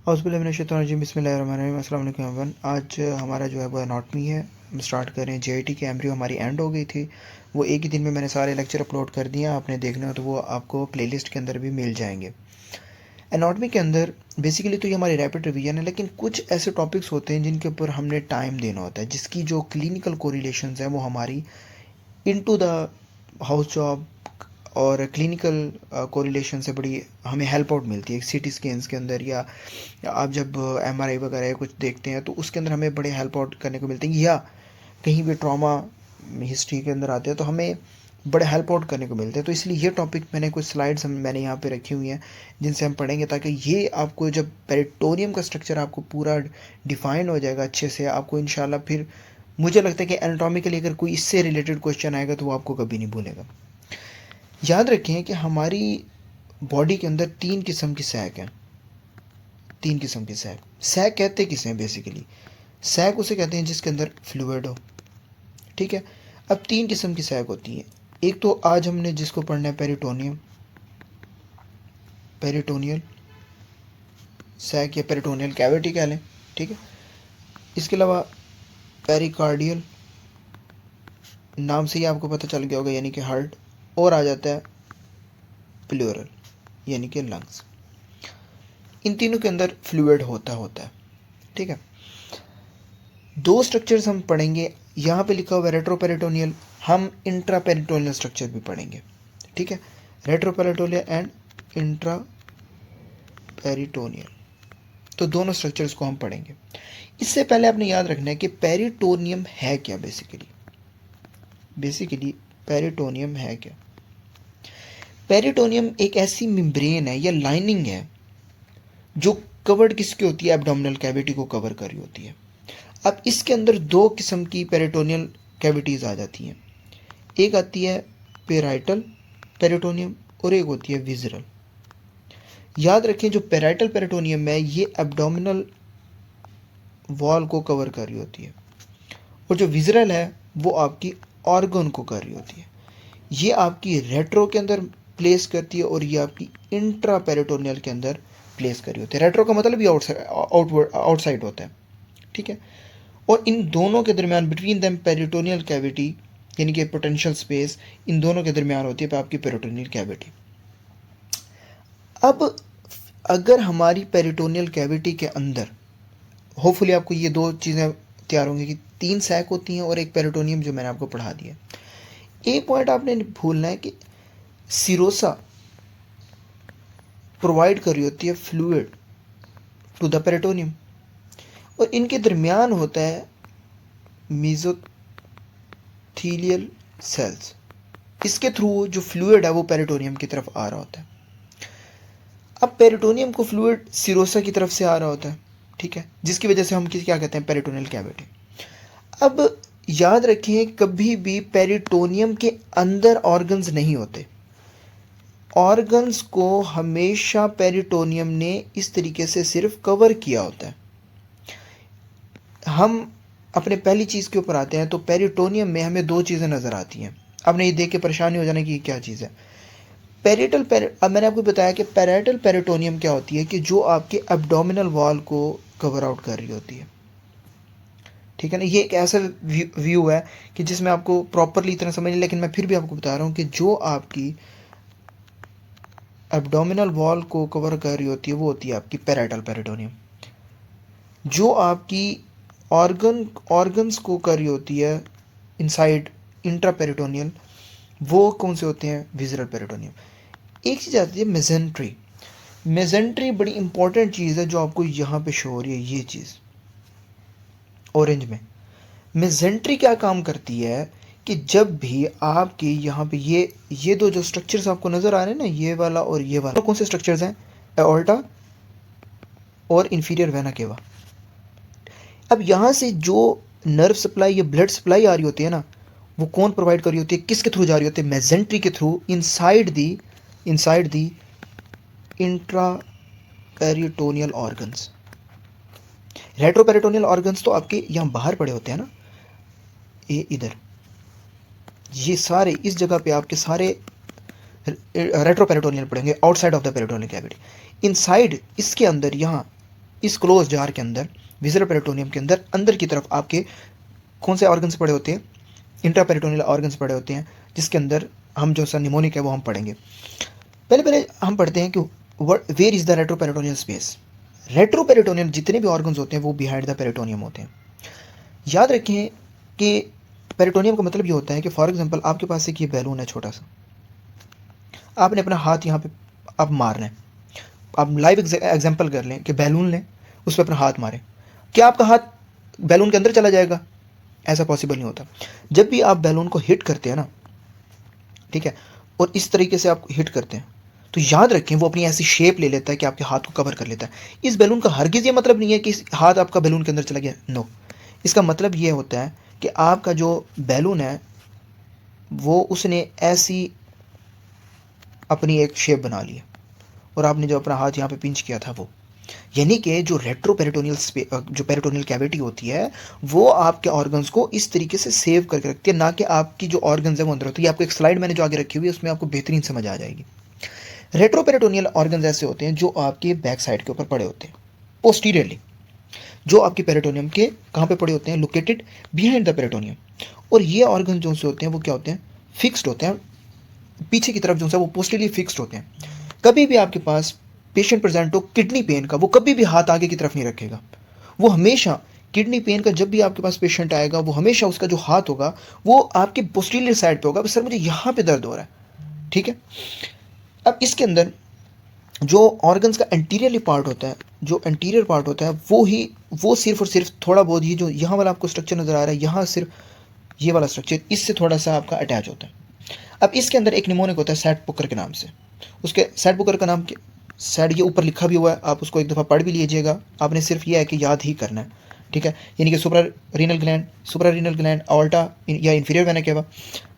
औज़ुबिल्लाहि बिस्मिल्लाहिर्रहमानिर्रहीम अस्सलाम वालेकुम एवरीवन। आज हमारा जो है वो एनाटॉमी है, हम स्टार्ट कर रहे हैं। जेईटी की एमरीओ हमारी एंड हो गई थी, वो एक ही दिन में मैंने सारे लेक्चर अपलोड कर दिए। आपने देखना हो तो वो आपको प्लेलिस्ट के अंदर भी मिल जाएंगे। एनाटॉमी के अंदर बेसिकली तो ये हमारी रैपिड रिवीजन है, लेकिन कुछ ऐसे टॉपिक्स होते हैं जिनके ऊपर हमने टाइम देना होता है, जिसकी जो क्लिनिकल कोरिलेशंस हैं वो हमारी इनटू द हाउस जॉब और क्लिनिकल कोरिलेशन से बड़ी हमें हेल्प आउट मिलती है। सीटी स्कैन्स के अंदर या आप जब एमआरआई वगैरह कुछ देखते हैं तो उसके अंदर हमें बड़े हेल्प आउट करने को मिलते हैं, या कहीं भी ट्रॉमा हिस्ट्री के अंदर आते हैं तो हमें बड़े हेल्प आउट करने को मिलते हैं। तो इसलिए ये टॉपिक मैंने कुछ स्लाइड्स मैंने यहाँ पे रखी हुई हैं जिनसे हम पढ़ेंगे, ताकि ये आपको जब पेरिटोनियम का स्ट्रक्चर आपको पूरा डिफाइन हो जाएगा अच्छे से, आपको इंशाल्लाह फिर मुझे लगता है कि एनाटॉमिकली अगर कोई इससे रिलेटेड क्वेश्चन आएगा तो वो आपको कभी नहीं भूलेगा। याद रखें कि हमारी बॉडी के अंदर तीन किस्म की सैक हैं। तीन किस्म की सैक। सैक कहते किसे हैं? बेसिकली सैक उसे कहते हैं जिसके अंदर फ्लूइड हो, ठीक है। अब तीन किस्म की सैक होती है। एक तो आज हमने जिसको पढ़ना है पेरिटोनियम, पेरिटोनियल सैक या पेरिटोनियल कैविटी कह लें, ठीक है। इसके अलावा पेरिकार्डियल, नाम से ही आपको पता चल गया होगा, यानी कि हार्ट। और आ जाता है प्लूरल, यानी कि लंग्स। इन तीनों के अंदर फ्लूइड होता है, ठीक है। दो स्ट्रक्चर्स हम पढ़ेंगे, यहाँ पे लिखा हुआ है रेट्रोपेरिटोनियल, हम इंट्रापेरिटोनियल स्ट्रक्चर भी पढ़ेंगे, ठीक है। रेट्रोपेरिटोनियल एंड इंट्रापेरिटोनियल, तो दोनों स्ट्रक्चर्स को हम पढ़ेंगे। इससे पहले आपने याद रखना है कि पेरिटोनियम है क्या। बेसिकली पेरिटोनियम है क्या? पेरिटोनियम एक ऐसी मेम्ब्रेन है या लाइनिंग है जो कवर्ड किसकी होती है? एब्डोमिनल कैविटी को कवर कर रही होती है। अब इसके अंदर दो किस्म की पेरिटोनियल कैविटीज़ आ जाती हैं। एक आती है पेराइटल पेरिटोनियम और एक होती है विजरल। याद रखें जो पेराइटल पेरिटोनियम है ये एब्डोमिनल वॉल को कवर कर रही होती है, और जो विजरल है वो आपकी ऑर्गन को कर रही होती है। ये आपकी रेट्रो के अंदर प्लेस करती है और ये आपकी इंट्रा पेरिटोनियल के अंदर प्लेस करी होती है। रेट्रो का मतलब भी आउटसाइड होता है, ठीक है। और इन दोनों के दरमियान बिटवीन दैम पेरिटोनियल कैविटी, यानी कि पोटेंशियल स्पेस इन दोनों के दरमियान होती है आपकी पेरिटोनियल कैविटी। अब अगर हमारी पेरिटोनियल कैविटी के अंदर, होपफुली आपको ये दो चीज़ें तैयार होंगी कि तीन सैक होती हैं और एक पेरिटोनियम जो मैंने आपको पढ़ा दिया। एक पॉइंट आपने भूलना है कि सिरोसा प्रोवाइड कर रही होती है फ्लूइड टू द पेरिटोनियम, और इनके दरमियान होता है मेसोथीलियल सेल्स। इसके थ्रू जो फ्लूइड है वो पेरिटोनियम की तरफ आ रहा होता है। अब पेरिटोनियम को फ्लूइड सिरोसा की तरफ से आ रहा होता है, ठीक है, जिसकी वजह से हम क्या कहते हैं? Peritoneal cavity. अब याद रखें कभी भी पेरिटोनियम के अंदर ऑर्गन्स नहीं होते। ऑर्गन्स को हमेशा पेरिटोनियम ने इस तरीके से सिर्फ कवर किया होता है। हम अपने पहली चीज़ के ऊपर आते हैं तो पेरिटोनियम में हमें दो चीज़ें नज़र आती हैं। आपने ये देख के परेशानी हो जाना कि ये क्या चीज़ है। अब मैंने आपको बताया कि पैराइटल पेरिटोनियम क्या होती है कि जो आपके एब्डोमिनल वॉल को कवर आउट कर रही होती है, ठीक है ना। ये एक ऐसा व्यू है कि जिसमें आपको प्रॉपरली इतना समझ नहीं, लेकिन मैं फिर भी आपको बता रहा हूँ कि जो आपकी एब्डोमिनल वॉल को कवर कर रही होती है वो होती है आपकी पैराइटल पेरिटोनियम। जो आपकी ऑर्गन्स को कर रही होती है इनसाइड इंट्रा पेरिटोनियल, वो कौन से होते हैं? Visceral peritoneum. एक चीज़ आती है मेजेंट्री। मेजेंट्री बड़ी इंपॉर्टेंट चीज़ है जो आपको यहाँ पे शो हो रही है, ये चीज़ ऑरेंज में। मेजेंट्री क्या काम करती है कि जब भी आपके यहाँ पे ये दो जो स्ट्रक्चर्स आपको नज़र आ रहे हैं ना, ये वाला और ये वाला, कौन से स्ट्रक्चर्स हैं? एओर्टा और इंफीरियर वेना केवा। अब यहाँ से जो नर्व सप्लाई या ब्लड सप्लाई आ रही होती है ना, वो कौन प्रोवाइड कर रही होती है? किसके थ्रू जा रही होती है? मेजेंट्री के through, inside the intra peritoneal organs. Retroperitoneal organs तो आपके यहाँ बाहर पड़े होते हैं ना, ये इधर, ये सारे इस जगह पे आपके सारे रेट्रोपेरिटोनियल पड़ेंगे, outside of the peritoneal cavity. Inside इसके अंदर यहाँ इस क्लोज जार के अंदर, विसरल पेरिटोनियम के अंदर, अंदर की तरफ आपके कौन से ऑर्गन्स पड़े होते हैं? इंट्रापेरिटोनियल ऑर्गन्स पड़े होते हैं, जिसके अंदर हम जो सा निमोनिक है वो हम पढ़ेंगे। पहले हम पढ़ते हैं कि where is the retroperitoneal space. Retroperitoneal जितने भी ऑर्गन्स होते हैं वो बिहाइंड द पेरिटोनियम होते हैं। याद रखें कि पेरिटोनियम का मतलब ये होता है कि फॉर एग्जांपल आपके पास एक ये बैलून है छोटा सा, आपने अपना हाथ यहाँ पे अब मारना है। आप लाइव एग्जांपल कर लें कि बैलून लें, उस पर अपना हाथ मारें, क्या आपका हाथ बैलून के अंदर चला जाएगा? ऐसा पॉसिबल नहीं होता। जब भी आप बैलून को हिट करते हैं ना, ठीक है, और इस तरीके से आप हिट करते हैं, तो याद रखें वो अपनी ऐसी शेप ले लेता है कि आपके हाथ को कवर कर लेता है। इस बैलून का हरगिज़ ये मतलब नहीं है कि हाथ आपका बैलून के अंदर चला गया, नो। इसका मतलब ये होता है कि आपका जो बैलून है वो उसने ऐसी अपनी एक शेप बना ली है, और आपने जो अपना हाथ यहाँ पे पिंच किया था वो, यानी कि जो रेट्रोपेरिटोनियल जो पेरिटोनियल कैविटी होती है वो आपके ऑर्गन्स को इस तरीके से सेव करके रखती है, ना कि आपकी जो ऑर्गन्स है वो अंदर होती है। आपको एक स्लाइड मैंने जो आगे रखी हुई है उसमें आपको बेहतरीन समझ आ जाएगी। रेट्रोपेरिटोनियल ऑर्गन्स ऐसे होते हैं जो आपके बैक साइड के ऊपर पड़े होते हैं, पोस्टीरियरली, जो आपके पेरिटोनियम के कहाँ पे पड़े होते हैं? Located behind the peritoneum. और ये ऑर्गन जो से होते हैं वो क्या होते हैं? फिक्स्ड होते हैं, पीछे की तरफ जो है वो पोस्टीरियरली फिक्स्ड होते हैं। कभी भी आपके पास पेशेंट प्रेजेंट हो किडनी पेन का, वो कभी भी हाथ आगे की तरफ नहीं रखेगा। वो हमेशा किडनी पेन का जब भी आपके पास पेशेंट आएगा वो हमेशा उसका जो हाथ होगा वो आपके पोस्टीरियर साइड पे होगा, सर मुझे यहाँ पे दर्द हो रहा है, ठीक है। अब इसके अंदर जो ऑर्गन्स का एंटीरियरली पार्ट होता है, जो एंटीरियर पार्ट होता है वो सिर्फ और सिर्फ थोड़ा बहुत, ये जो यहाँ वाला आपको स्ट्रक्चर नज़र आ रहा है, यहाँ सिर्फ ये वाला स्ट्रक्चर इससे थोड़ा सा आपका अटैच होता है। अब इसके अंदर एक निमोनिक होता है सैट पुकर के नाम से। उसके सैट पुकर का नाम सैड ये ऊपर लिखा भी हुआ है, आप उसको एक दफ़ा पढ़ भी लीजिएगा, आपने सिर्फ ये है कि याद ही करना है, ठीक है। यानी कि सुप्रा रीनल ग्लैंड, ऑल्टा या inferior vena cava,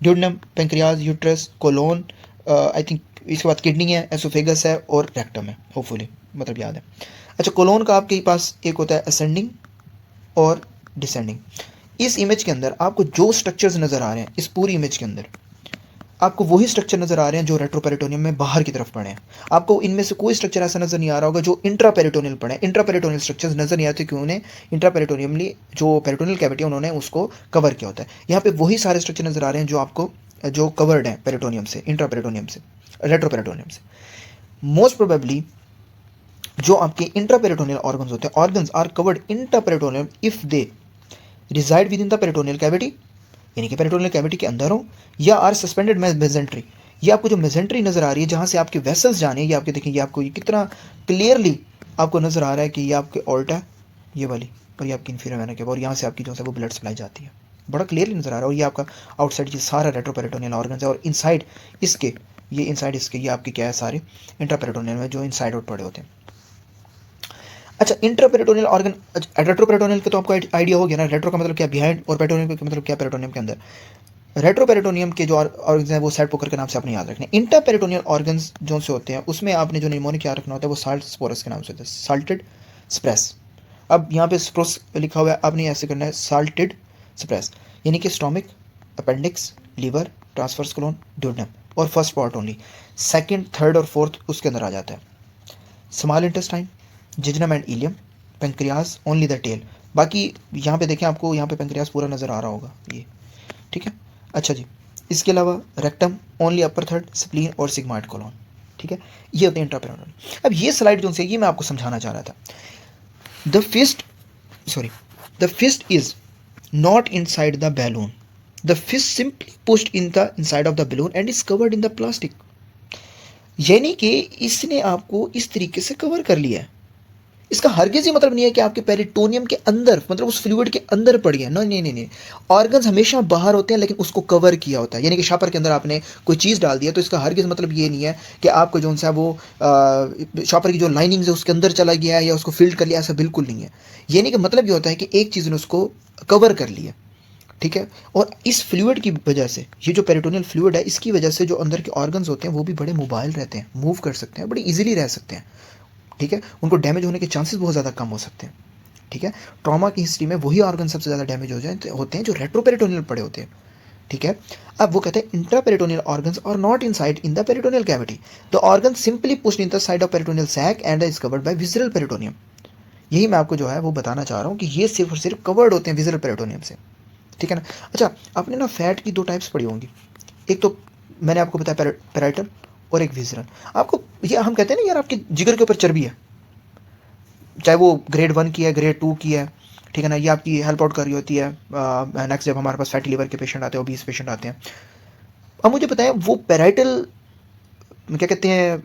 duodenum, pancreas, uterus, colon, I think इसके बाद किडनी है, एसोफेगस है और रेक्टम है, होपफुली मतलब याद है। अच्छा, कोलोन का आपके पास एक होता है असेंडिंग और डिसेंडिंग। इस इमेज के अंदर आपको जो स्ट्रक्चर्स नज़र आ रहे हैं, इस पूरी इमेज के अंदर आपको वही स्ट्रक्चर नज़र आ रहे हैं जो रेट्रोपेरिटोनियम में बाहर की तरफ पड़े हैं। आपको इनमें से कोई स्ट्रक्चर ऐसा नज़र नहीं आ रहा होगा जो इंट्रापेरिटोनियल पड़े हैं। इंट्रापेरिटोनियल स्ट्रक्चर्स नज़र नहीं आते क्यों? उन्हें इंट्रापेरिटोनियमली जो पेरिटोनियल कैविटी है उन्होंने उसको कवर किया होता है। यहाँ पे वही सारे स्ट्रक्चर नज़र आ रहे हैं जो आपको जो कवर्ड हैं पेरिटोनियम से, इंट्रापेरिटोनियम से, रेट्रोपेरिटोनियम से। मोस्ट प्रोबेबली जो आपके इंट्रापेरिटोनियल ऑर्गन्स होते हैं, organs are covered intraperitoneum if they reside within the peritoneal cavity, यानी कि पेरिटोनियल कैविटी के अंदर हो, या आर सस्पेंडेड मेजेंट्री। ये आपको जो मेजेंट्री नज़र आ रही है जहाँ से आपके वेसल्स जाने, ये आपके देखें, ये आपको ये कितना क्लियरली आपको नज़र आ रहा है कि ये आपके ऑल्टा ये वाली, और ये आपकी इन्फीरियर वेना केवा, और यहाँ से आपकी जो है वो ब्लड सप्लाई जाती है, बड़ा क्लियरली नज़र आ रहा है। और ये आपका आउटसाइड ये सारा रेट्रोपेरिटोनियल ऑर्गन्स है, और इनसाइड इसके ये आपके क्या है? सारे इंट्रापेरिटोनियल में जो इनसाइड आउट पड़े होते हैं। अच्छा, इंट्रापेरिटोनियल ऑर्गन, रेट्रोपेरिटोनियल का तो आपको आइडिया हो गया ना, रेट्रो का मतलब क्या? बिहाइंड, और पेरिटोनियल का मतलब क्या? पेरिटोनियम के अंदर। रेट्रोपेरिटोनियम के जो ऑर्गन्स हैं वो सैट पोकर के नाम से आपने याद रखने। इंटरपेरिटोनियल ऑर्गन्स जो से होते हैं उसमें आपने जो निमोनिक याद रखना होता है वो साल्ट स्पोरस के नाम से होता है, साल्टेड स्प्रेस। अब यहाँ पे स्प्रोस लिखा हुआ है, आपने ऐसे करना है साल्टेड स्प्रेस, यानी कि stomach, appendix, liver, transverse colon, duodenum, और first part only, second, third और फोर्थ उसके अंदर आ जाता है। Small intestine, jejunum and ileum, pancreas, only the tail. बाकी यहाँ पे देखें, आपको यहाँ पे पेंक्रियाज पूरा नज़र आ रहा होगा ये, ठीक है। अच्छा जी, इसके अलावा रेक्टम, ओनली अपर थर्ड, स्प्लीन और सिग्माइड कोलोन, ठीक है। ये होते हैं इंट्रापेरिटोनियल। अब ये स्लाइड जो से ये मैं आपको समझाना चाह रहा था। The fist is not inside the balloon, the fist simply pushed in the inside of the balloon and is covered in the plastic. यानी कि इसने आपको इस तरीके से कवर कर लिया है। इसका हरगिज़ ये मतलब नहीं है कि आपके पेरिटोनियम के अंदर, मतलब उस फ्लूइड के अंदर पड़ी है, नहीं। ऑर्गन्स हमेशा बाहर होते हैं लेकिन उसको कवर किया होता है। यानी कि शापर के अंदर आपने कोई चीज़ डाल दिया तो इसका हरगिज़ मतलब ये नहीं है कि आपको जो सा वो शापर की जो लाइनिंग है उसके अंदर चला गया है या उसको फिल्ड कर लिया, ऐसा बिल्कुल नहीं है। यानी कि मतलब ये होता है कि एक चीज़ ने उसको कवर कर लिया, ठीक है। और इस फ्लूइड की वजह से, ये जो पेरिटोनियल फ्लूइड है इसकी वजह से जो अंदर के ऑर्गन्स होते हैं वो भी बड़े मोबाइल रहते हैं, मूव कर सकते हैं, बड़ी ईजिली रह सकते हैं, ठीक है। उनको डैमेज होने के चांसेस बहुत ज़्यादा कम हो सकते हैं, ठीक है। ट्रॉमा की हिस्ट्री में वही ऑर्गन सबसे ज़्यादा डैमेज हो जाए होते हैं जो रेट्रोपेरिटोनियल पड़े होते हैं, ठीक है। अब वो कहते हैं intraperitoneal organs are not inside in the peritoneal cavity, the organ simply pushed in the side of peritoneal sac and is covered by visceral peritoneum. यही मैं आपको जो है वो बताना चाह रहा हूँ कि ये सिर्फ और सिर्फ कवर्ड होते हैं विज़ुअल पेरिटोनियम से, ठीक है ना। अच्छा, आपने ना फैट की 2 टाइप्स पढ़ी होंगी। एक तो मैंने आपको बताया पैराइटल और एक विज़रल। आपको ये हम कहते हैं ना यार आपके जिगर के ऊपर चर्बी है, चाहे वो ग्रेड 1 की है, ग्रेड 2 की है, ठीक है ना, ये आपकी हेल्प आउट कर रही होती है नेक्स्ट जब हमारे पास फैटी लिवर के पेशेंट आते हैं, ओबीस पेशेंट आते हैं। अब मुझे बताएं वो पैराइटल क्या कहते हैं,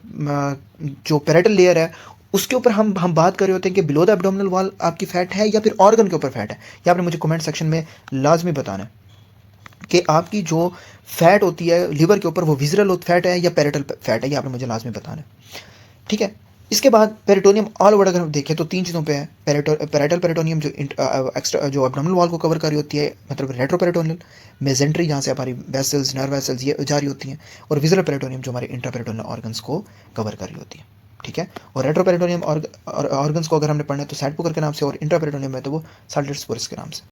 जो पैराइटल लेयर है उसके ऊपर हम बात कर रहे होते हैं कि बिलो द एब्डोमिनल वॉल आपकी फैट है या फिर ऑर्गन के ऊपर फैट है। ये आपने मुझे कमेंट सेक्शन में लाजमी बताना है कि आपकी जो फैट होती है लिवर के ऊपर वो विजरल फैट है या पैराइटल फैट है, ये आपने मुझे लाजमी बताना है, ठीक है। इसके बाद पेरिटोनियम ऑल ओवर अगर हम देखें तो 3 चीज़ों पे है। पैराइटल पेरिटोनियम जो एक्स्ट्रा जो एब्डोमिनल वॉल को कवर कर रही होती है, मतलब रेट्रोपेरिटोनियल मेजेंट्री जहाँ से हमारी वेसल्स नर्व वेसल्स ये जा रही होती हैं, और विजरल पेरिटोनियम जो हमारे इंट्रापेरिटोनियल ऑर्गन्स को कवर कर रही होती है, ठीक है। और रेट्रोपेरिटोनियम ऑर्गन्स को अगर हमने पढ़ना है तो सैडपुकर के नाम से, और इंट्रापेरिटोनियम है तो वो साल्टेट स्पोरस के नाम से।